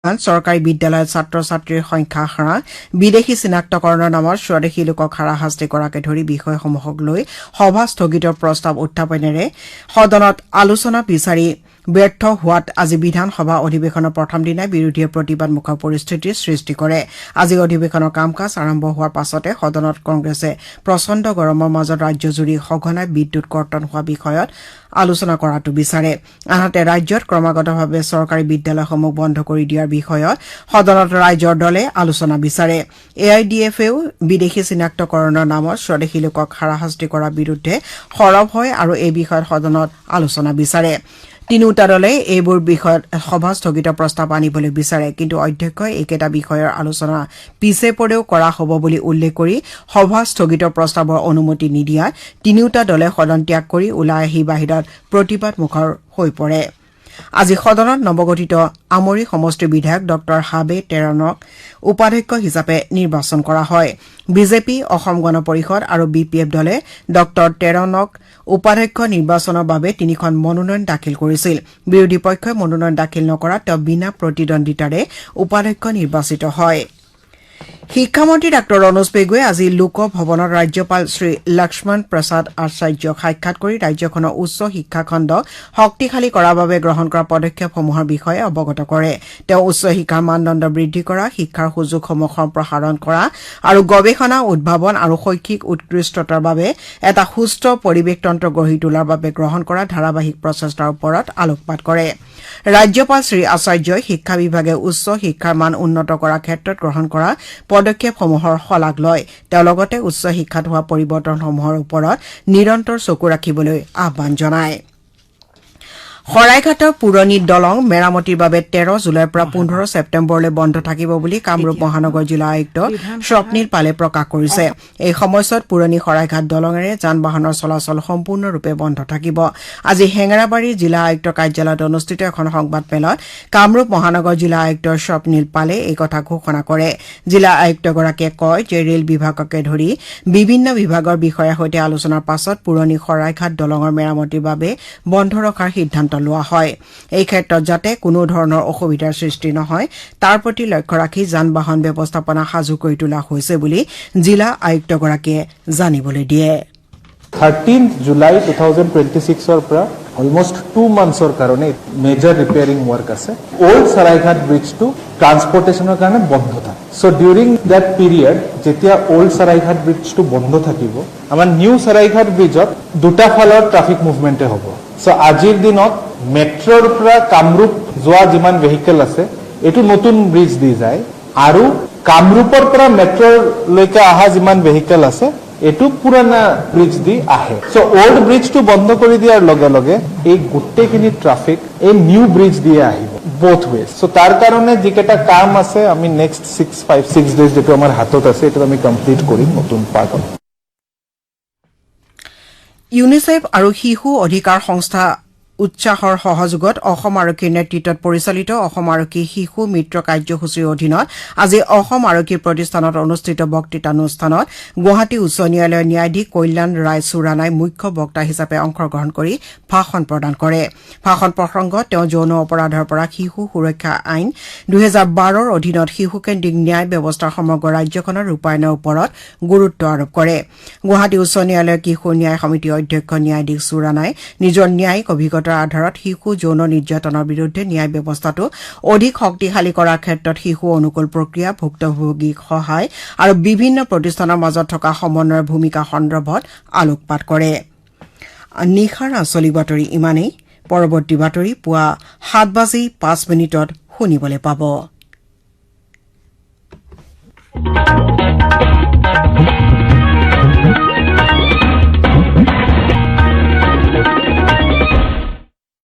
চৰকাৰী বিদ্যালয়ত ছাত্ৰ-ছাত্ৰীৰ সংখ্যা হ্ৰাস বিদেশী চিনাক্তকৰণৰ নামত স্বদেশী লোকক হাৰাশাস্তি কৰাকে ধৰি বিষয়সমূহক লৈ সভা স্থগিতৰ প্ৰস্তাৱ উত্থাপনেৰে সদনত আলোচনা বিচাৰি ব্যৰ্থ হোৱাত আজি বিধানসভা অধিৱেশনৰ প্ৰথম দিনাই বিৰোধীয়ে প্ৰতিবাদমুখৰ পৰিস্থিতিৰ সৃষ্টি কৰে। আজি অধিৱেশনৰ কাম কাজ আৰম্ভ হোৱাৰ পাছতে সদনত কংগ্ৰেছে প্ৰচণ্ড গৰমৰ মাজত ৰাজ্যজুৰি সঘনাই বিদ্যুৎ কৰ্তন হোৱা বিষয়ত আলোচনা কৰাটো বিচাৰে। আনহাতে ৰাজ্যত ক্ৰমাগতভাৱে চৰকাৰী বিদ্যালয়সমূহ বন্ধ কৰি দিয়াৰ বিষয়ত সদনত ৰাইজৰ দলে আলোচনা বিচাৰে। AIDFও বিদেশী চিনাক্তকৰণৰ নামত স্বদেশী লোকক হাৰাশাস্তি কৰাৰ বিৰুদ্ধে সৰব হয় আৰু এই বিষয়ত সদনত আলোচনা বিচাৰে। তিনিওটা দলে এইবোৰ বিষয়ত সভা স্থগিত প্ৰস্তাৱ আনিবলৈ বিচাৰে, কিন্তু অধ্যক্ষই একেটা বিষয়ৰ আলোচনা পিছে পৰেও কৰা হ'ব বুলি উল্লেখ কৰি সভা স্থগিত প্ৰস্তাৱৰ অনুমতি নিদিয়াত তিনিওটা দলে সদন ত্যাগ কৰি ওলাই আহি বাহিৰত প্ৰতিবাদমুখৰ হৈ পৰে। আজি সদনত নৱগঠিত আমৰি সমষ্টিৰ বিধায়ক ডঃ হাবে তেৰণক উপাধ্যক্ষ হিচাপে নিৰ্বাচন কৰা হয়। বিজেপি, অসম গণ পৰিষদ আৰু BPF দলে ডঃ তেৰণক উপাধ্যক্ষ নিৰ্বাচনৰ বাবে 3খন মনোনয়ন দাখিল কৰিছিল। বিৰোধী পক্ষই মনোনয়ন দাখিল নকৰাত তেওঁ বিনা প্ৰতিদ্বন্দ্বিতাৰে উপাধ্যক্ষ নিৰ্বাচিত হয়। শিক্ষামন্ত্ৰী ডাঃ ৰণোজ পেগুৱে আজি লোকভৱনত ৰাজ্যপাল শ্ৰী লক্ষ্মণ প্ৰসাদ আচাৰ্যক সাক্ষাৎ কৰি ৰাজ্যখনৰ উচ্চ শিক্ষা খণ্ডক শক্তিশালী কৰাৰ বাবে গ্ৰহণ কৰা পদক্ষেপসমূহৰ বিষয়ে অৱগত কৰে। তেওঁ উচ্চ শিক্ষাৰ মানদণ্ড বৃদ্ধি কৰা, শিক্ষাৰ সুযোগসমূহ সম্প্ৰসাৰণ কৰা আৰু গৱেষণা, উদ্ভাৱন আৰু শৈক্ষিক উৎকৃষ্টতাৰ বাবে এটা সুস্থ পৰিৱেশতন্ত্ৰ গঢ়ি তোলাৰ বাবে গ্ৰহণ কৰা ধাৰাবাহিক প্ৰচেষ্টাৰ ওপৰত আলোকপাত কৰে। ৰাজ্যপাল শ্ৰী আচাৰ্যই শিক্ষা বিভাগে উচ্চ শিক্ষাৰ মান উন্নত কৰাৰ ক্ষেত্ৰত গ্ৰহণ কৰা পদক্ষেপসমূহৰ শলাগ লয়। তেওঁ লগতে উচ্চ শিক্ষাত হোৱা পৰিৱৰ্তনসমূহৰ ওপৰত নিৰন্তৰ চকু ৰাখিবলৈ আহ্বান জনায়। শৰাইঘাটৰ পুৰণি দলং মেৰামতিৰ বাবে 13 জুলাইৰ পৰা 15 ছেপ্টেম্বৰলৈ বন্ধ থাকিব বুলি কামৰূপ মহানগৰ জিলা আয়ুক্ত স্বপ্নীল পালে প্ৰকাশ কৰিছে। এই সময়ছোৱাত পুৰণি শৰাইঘাট দলঙেৰে যান বাহনৰ চলাচল সম্পূৰ্ণৰূপে বন্ধ থাকিব। আজি হেঙেৰাবাৰীৰ জিলা আয়ুক্তৰ কাৰ্যালয়ত অনুষ্ঠিত এখন সংবাদমেলত কামৰূপ মহানগৰ জিলা আয়ুক্ত স্বপ্নীল পালে এই কথা ঘোষণা কৰে। জিলা আয়ুক্তগৰাকীয়ে কয় যে ৰেল বিভাগকে ধৰি বিভিন্ন বিভাগৰ বিষয়াৰ সৈতে আলোচনাৰ পাছত পুৰণি শৰাইঘাট দলঙৰ মেৰামতিৰ বাবে বন্ধ ৰখাৰ সিদ্ধান্ত লোৱা হয়। এই ক্ষেত্ৰত যাতে কোনো ধৰণৰ অসুবিধাৰ সৃষ্টি নহয় তাৰ প্ৰতি লক্ষ্য ৰাখি যান বাহন ব্যৱস্থাপনা সাজু কৰি তোলা হৈছে বুলি জিলা আয়ুক্তগৰাকীয়ে জানিবলৈ দিয়ে। 13 জুলাই 2026 পৰা অলমোষ্ট 2 মান্থছৰ কাৰণে মেজৰ ৰিপেয়াৰিং ৱৰ্ক আছে। ওল্ড সৰাইঘাট ব্ৰিজটো ট্ৰান্সপৰ্টেশ্যনৰ কাৰণে বন্ধ থাকে। সো ডিউৰিং দ্যাট পিৰিয়ড যেতিয়া ওল্ড সৰাইঘাট ব্ৰিজটো বন্ধ থাকিব, আমাৰ নিউ সৰাইঘাট ব্ৰিজত দুটা ফালৰ ট্ৰাফিক মুভমেণ্টে হ'ব। সো আজিৰ দিনত মেট্ৰৰ পৰা কামৰূপ যোৱা যিমান ভেহিকেল আছে এইটো নতুন ব্ৰিজ দি যায়, আৰু কামৰূপৰ পৰা মেট্ৰলৈকে অহা যিমান ভেহিকেল আছে এইটো পুৰণা ব্ৰিজ দি আহে। সো ওল্ড ব্ৰিজটো বন্ধ কৰি দিয়াৰ লগে লগে এই গোটেইখিনি ট্ৰাফিক এই নিউ ব্ৰিজ দিয়ে আহিব both ways. সো তাৰ কাৰণে যিকেইটা কাম আছে আমি নেক্সট 6 ডেজ যেটো আমাৰ হাতত আছে এইটো আমি কমপ্লিট কৰিম নতুন পাৰ্টত। ইউনিচেফ আৰু শিশু অধিকাৰ সংস্থা উৎসাহৰ সহযোগত অসম আৰক্ষীৰ নেতৃত্বত পৰিচালিত অসম আৰক্ষী শিশু মিত্ৰ কাৰ্যসূচীৰ অধীনত আজি অসম আৰক্ষী প্ৰতিষ্ঠানত অনুষ্ঠিত বক্তৃতানুষ্ঠানত গুৱাহাটী উচ্চ ন্যায়ালয়ৰ ন্যায়াধীশ কল্যাণ ৰায় চুৰানাই মুখ্য বক্তা হিচাপে অংশগ্ৰহণ কৰি ভাষণ প্ৰদান কৰে। ভাষণ প্ৰসংগত তেওঁ যৌন অপৰাধৰ পৰা শিশু সুৰক্ষা আইন 2012ৰ অধীনত শিশুকেন্দ্ৰিক ন্যায় ব্যৱস্থাৰ সমগ্ৰ ৰাজ্যখনৰ ৰূপায়ণৰ ওপৰত গুৰুত্ব আৰোপ কৰে। গুৱাহাটী উচ্চ ন্যায়ালয়ৰ কিশোৰ ন্যায় সমিতিৰ অধ্যক্ষ ন্যায়াধীশ চুৰানাই নিজৰ ন্যায়িক অভিজ্ঞতাৰ আধাৰত শিশু যৌন নিৰ্যাতনৰ বিৰুদ্ধে ন্যায় ব্যৱস্থাটো অধিক শক্তিশালী কৰাৰ ক্ষেত্ৰত শিশু অনুকূল প্ৰক্ৰিয়া, ভুক্তভোগীক সহায় আৰু বিভিন্ন প্ৰতিষ্ঠানৰ মাজত থকা সমন্বয়ৰ ভূমিকা সন্দৰ্ভত আলোকপাত কৰে। নিশাৰ আঞ্চলিক বাতৰি ইমানেই। পৰৱৰ্তী বাতৰি পুৱা 7:05 শুনিবলৈ পাব।